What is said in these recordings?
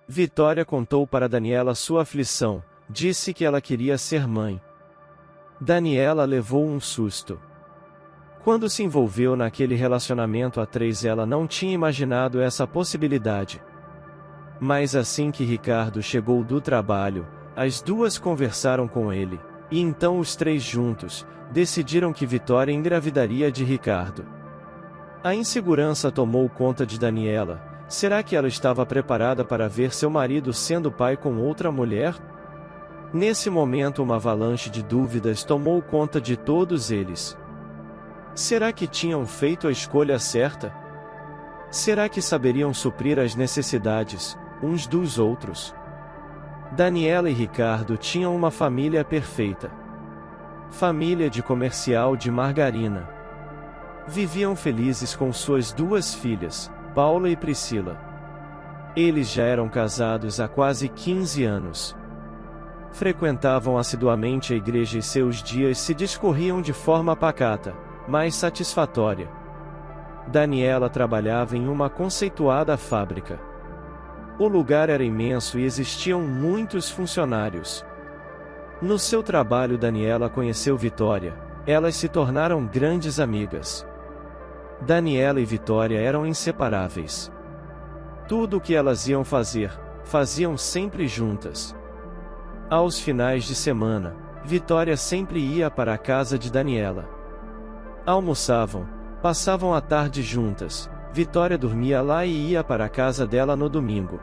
Vitória contou para Daniela sua aflição, disse que ela queria ser mãe. Daniela levou um susto. Quando se envolveu naquele relacionamento a 3, ela não tinha imaginado essa possibilidade. Mas assim que Ricardo chegou do trabalho, as duas conversaram com ele, e então os 3 juntos, decidiram que Vitória engravidaria de Ricardo. A insegurança tomou conta de Daniela. Será que ela estava preparada para ver seu marido sendo pai com outra mulher? Nesse momento uma avalanche de dúvidas tomou conta de todos eles. Será que tinham feito a escolha certa? Será que saberiam suprir as necessidades, uns dos outros? Daniela e Ricardo tinham uma família perfeita. Família de comercial de margarina. Viviam felizes com suas 2 filhas, Paula e Priscila. Eles já eram casados há quase 15 anos. Frequentavam assiduamente a igreja e seus dias se discorriam de forma pacata, mas satisfatória. Daniela trabalhava em uma conceituada fábrica. O lugar era imenso e existiam muitos funcionários. No seu trabalho Daniela conheceu Vitória, elas se tornaram grandes amigas. Daniela e Vitória eram inseparáveis. Tudo o que elas iam fazer, faziam sempre juntas. Aos finais de semana, Vitória sempre ia para a casa de Daniela. Almoçavam, passavam a tarde juntas. Vitória dormia lá e ia para a casa dela no domingo.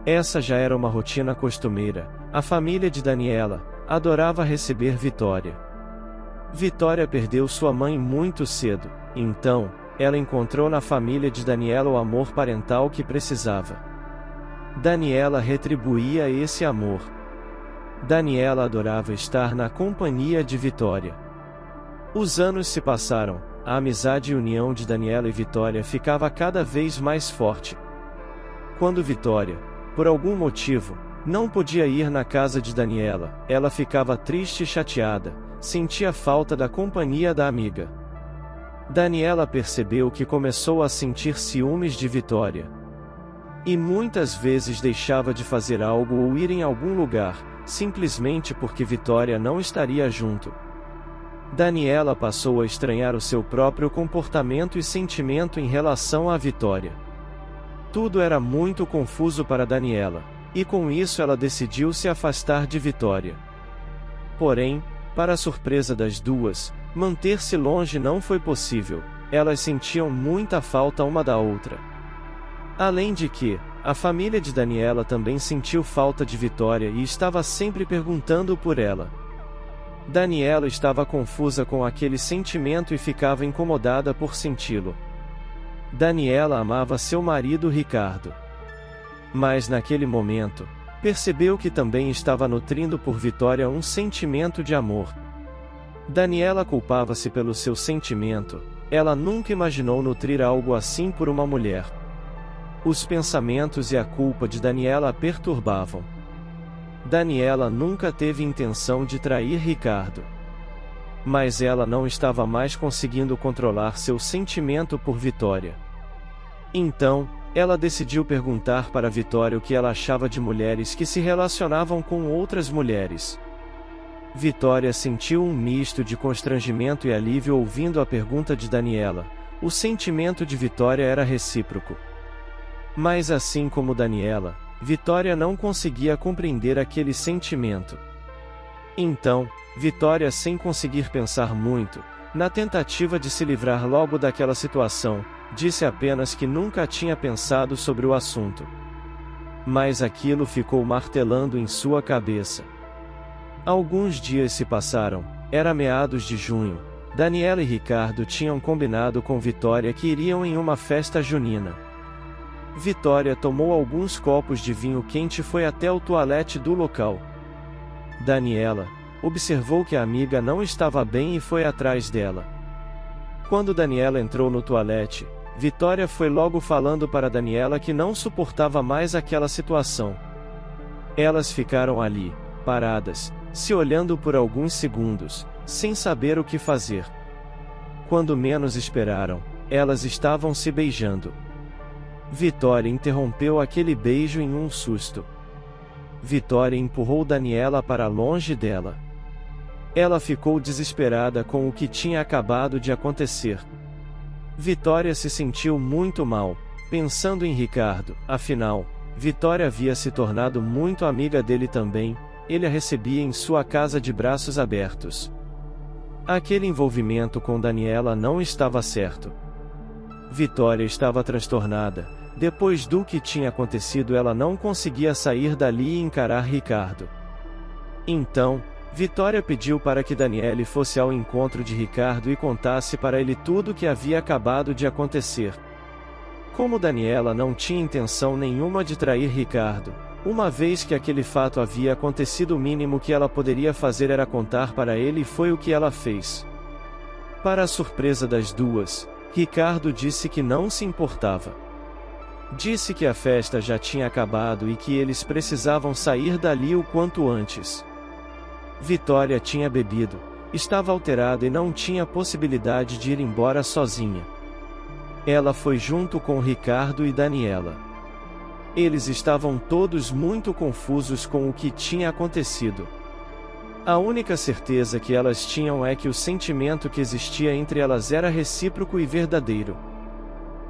Essa já era uma rotina costumeira. A família de Daniela adorava receber Vitória. Vitória perdeu sua mãe muito cedo, então, ela encontrou na família de Daniela o amor parental que precisava. Daniela retribuía esse amor. Daniela adorava estar na companhia de Vitória. Os anos se passaram, a amizade e união de Daniela e Vitória ficava cada vez mais forte. Quando Vitória, por algum motivo, não podia ir na casa de Daniela, ela ficava triste e chateada, sentia falta da companhia da amiga. Daniela percebeu que começou a sentir ciúmes de Vitória. E muitas vezes deixava de fazer algo ou ir em algum lugar, simplesmente porque Vitória não estaria junto. Daniela passou a estranhar o seu próprio comportamento e sentimento em relação à Vitória. Tudo era muito confuso para Daniela, e com isso ela decidiu se afastar de Vitória. Porém, para a surpresa das duas, manter-se longe não foi possível, elas sentiam muita falta uma da outra. Além de que, a família de Daniela também sentiu falta de Vitória e estava sempre perguntando por ela. Daniela estava confusa com aquele sentimento e ficava incomodada por senti-lo. Daniela amava seu marido Ricardo. Mas naquele momento, percebeu que também estava nutrindo por Vitória um sentimento de amor. Daniela culpava-se pelo seu sentimento, ela nunca imaginou nutrir algo assim por uma mulher. Os pensamentos e a culpa de Daniela a perturbavam. Daniela nunca teve intenção de trair Ricardo. Mas ela não estava mais conseguindo controlar seu sentimento por Vitória. Então, ela decidiu perguntar para Vitória o que ela achava de mulheres que se relacionavam com outras mulheres. Vitória sentiu um misto de constrangimento e alívio ouvindo a pergunta de Daniela. O sentimento de Vitória era recíproco. Mas assim como Daniela, Vitória não conseguia compreender aquele sentimento. Então, Vitória, sem conseguir pensar muito, na tentativa de se livrar logo daquela situação, disse apenas que nunca tinha pensado sobre o assunto. Mas aquilo ficou martelando em sua cabeça. Alguns dias se passaram, era meados de junho. Daniela e Ricardo tinham combinado com Vitória que iriam em uma festa junina. Vitória tomou alguns copos de vinho quente e foi até o toalete do local. Daniela observou que a amiga não estava bem e foi atrás dela. Quando Daniela entrou no toalete, Vitória foi logo falando para Daniela que não suportava mais aquela situação. Elas ficaram ali, paradas, se olhando por alguns segundos, sem saber o que fazer. Quando menos esperaram, elas estavam se beijando. Vitória interrompeu aquele beijo em um susto. Vitória empurrou Daniela para longe dela. Ela ficou desesperada com o que tinha acabado de acontecer. Vitória se sentiu muito mal, pensando em Ricardo, afinal, Vitória havia se tornado muito amiga dele também, ele a recebia em sua casa de braços abertos. Aquele envolvimento com Daniela não estava certo. Vitória estava transtornada, depois do que tinha acontecido ela não conseguia sair dali e encarar Ricardo. Então, Vitória pediu para que Daniele fosse ao encontro de Ricardo e contasse para ele tudo o que havia acabado de acontecer. Como Daniela não tinha intenção nenhuma de trair Ricardo, uma vez que aquele fato havia acontecido, o mínimo que ela poderia fazer era contar para ele e foi o que ela fez. Para a surpresa das duas, Ricardo disse que não se importava. Disse que a festa já tinha acabado e que eles precisavam sair dali o quanto antes. Vitória tinha bebido, estava alterada e não tinha possibilidade de ir embora sozinha. Ela foi junto com Ricardo e Daniela. Eles estavam todos muito confusos com o que tinha acontecido. A única certeza que elas tinham é que o sentimento que existia entre elas era recíproco e verdadeiro.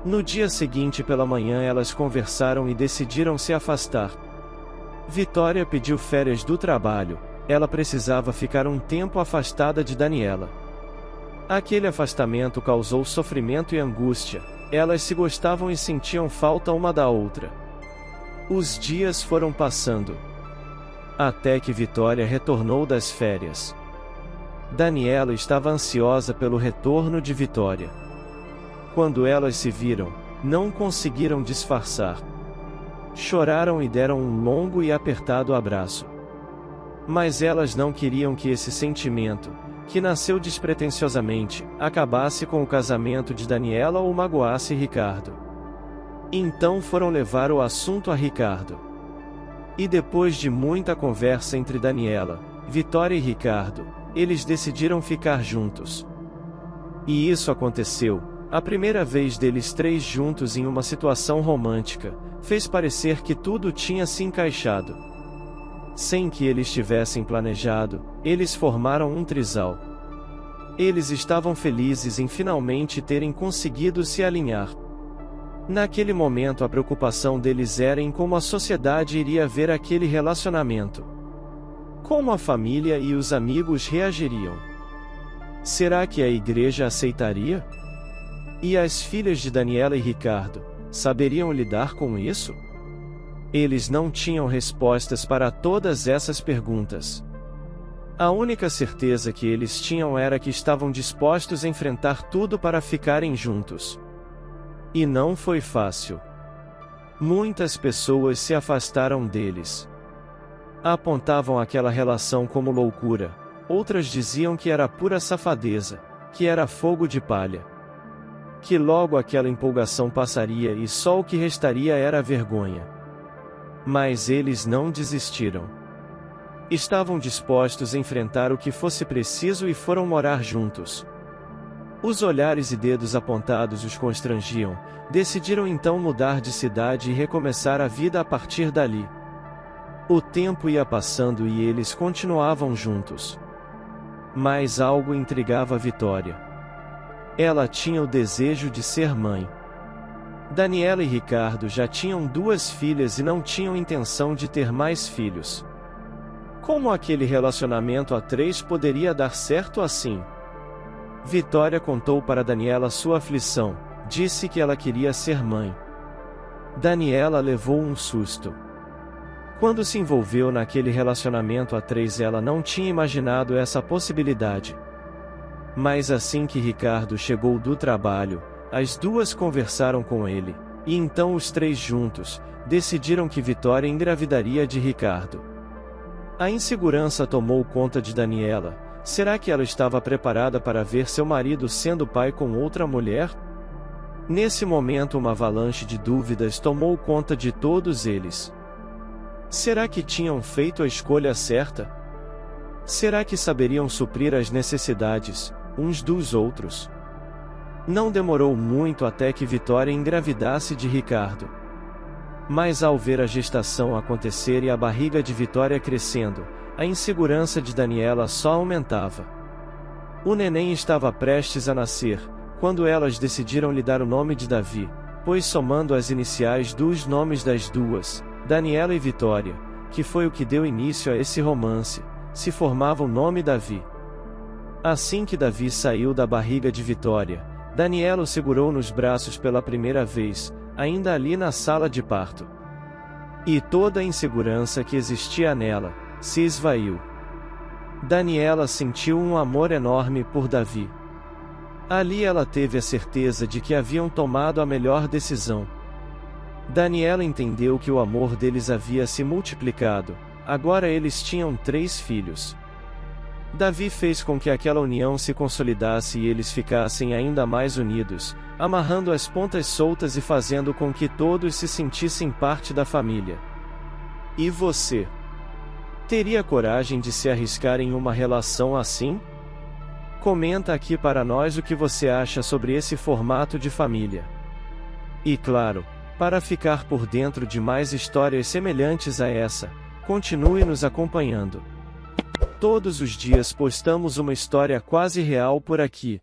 No dia seguinte pela manhã elas conversaram e decidiram se afastar. Vitória pediu férias do trabalho, ela precisava ficar um tempo afastada de Daniela. Aquele afastamento causou sofrimento e angústia, elas se gostavam e sentiam falta uma da outra. Os dias foram passando. Até que Vitória retornou das férias. Daniela estava ansiosa pelo retorno de Vitória. Quando elas se viram, não conseguiram disfarçar. Choraram e deram um longo e apertado abraço. Mas elas não queriam que esse sentimento, que nasceu despretensiosamente, acabasse com o casamento de Daniela ou magoasse Ricardo. Então foram levar o assunto a Ricardo. E depois de muita conversa entre Daniela, Vitória e Ricardo, eles decidiram ficar juntos. E isso aconteceu, a primeira vez deles três juntos em uma situação romântica, fez parecer que tudo tinha se encaixado. Sem que eles tivessem planejado, eles formaram um trisal. Eles estavam felizes em finalmente terem conseguido se alinhar. Naquele momento a preocupação deles era em como a sociedade iria ver aquele relacionamento. Como a família e os amigos reagiriam? Será que a igreja aceitaria? E as filhas de Daniela e Ricardo, saberiam lidar com isso? Eles não tinham respostas para todas essas perguntas. A única certeza que eles tinham era que estavam dispostos a enfrentar tudo para ficarem juntos. E não foi fácil. Muitas pessoas se afastaram deles. Apontavam aquela relação como loucura, outras diziam que era pura safadeza, que era fogo de palha. Que logo aquela empolgação passaria e só o que restaria era a vergonha. Mas eles não desistiram. Estavam dispostos a enfrentar o que fosse preciso e foram morar juntos. Os olhares e dedos apontados os constrangiam, decidiram então mudar de cidade e recomeçar a vida a partir dali. O tempo ia passando e eles continuavam juntos. Mas algo intrigava Vitória. Ela tinha o desejo de ser mãe. Daniela e Ricardo já tinham 2 filhas e não tinham intenção de ter mais filhos. Como aquele relacionamento a 3 poderia dar certo assim? Vitória contou para Daniela sua aflição, disse que ela queria ser mãe. Daniela levou um susto. Quando se envolveu naquele relacionamento a 3 ela não tinha imaginado essa possibilidade. Mas assim que Ricardo chegou do trabalho, as 2 conversaram com ele, e então os 3 juntos, decidiram que Vitória engravidaria de Ricardo. A insegurança tomou conta de Daniela. Será que ela estava preparada para ver seu marido sendo pai com outra mulher? Nesse momento uma avalanche de dúvidas tomou conta de todos eles. Será que tinham feito a escolha certa? Será que saberiam suprir as necessidades, uns dos outros? Não demorou muito até que Vitória engravidasse de Ricardo. Mas ao ver a gestação acontecer e a barriga de Vitória crescendo, a insegurança de Daniela só aumentava. O neném estava prestes a nascer, quando elas decidiram lhe dar o nome de Davi, pois somando as iniciais dos nomes das duas, Daniela e Vitória, que foi o que deu início a esse romance, se formava o nome Davi. Assim que Davi saiu da barriga de Vitória, Daniela o segurou nos braços pela primeira vez, ainda ali na sala de parto. E toda a insegurança que existia nela, se esvaiu. Daniela sentiu um amor enorme por Davi. Ali ela teve a certeza de que haviam tomado a melhor decisão. Daniela entendeu que o amor deles havia se multiplicado, agora eles tinham 3 filhos. Davi fez com que aquela união se consolidasse e eles ficassem ainda mais unidos, amarrando as pontas soltas e fazendo com que todos se sentissem parte da família. E você? Teria coragem de se arriscar em uma relação assim? Comenta aqui para nós o que você acha sobre esse formato de família. E claro, para ficar por dentro de mais histórias semelhantes a essa, continue nos acompanhando. Todos os dias postamos uma história quase real por aqui.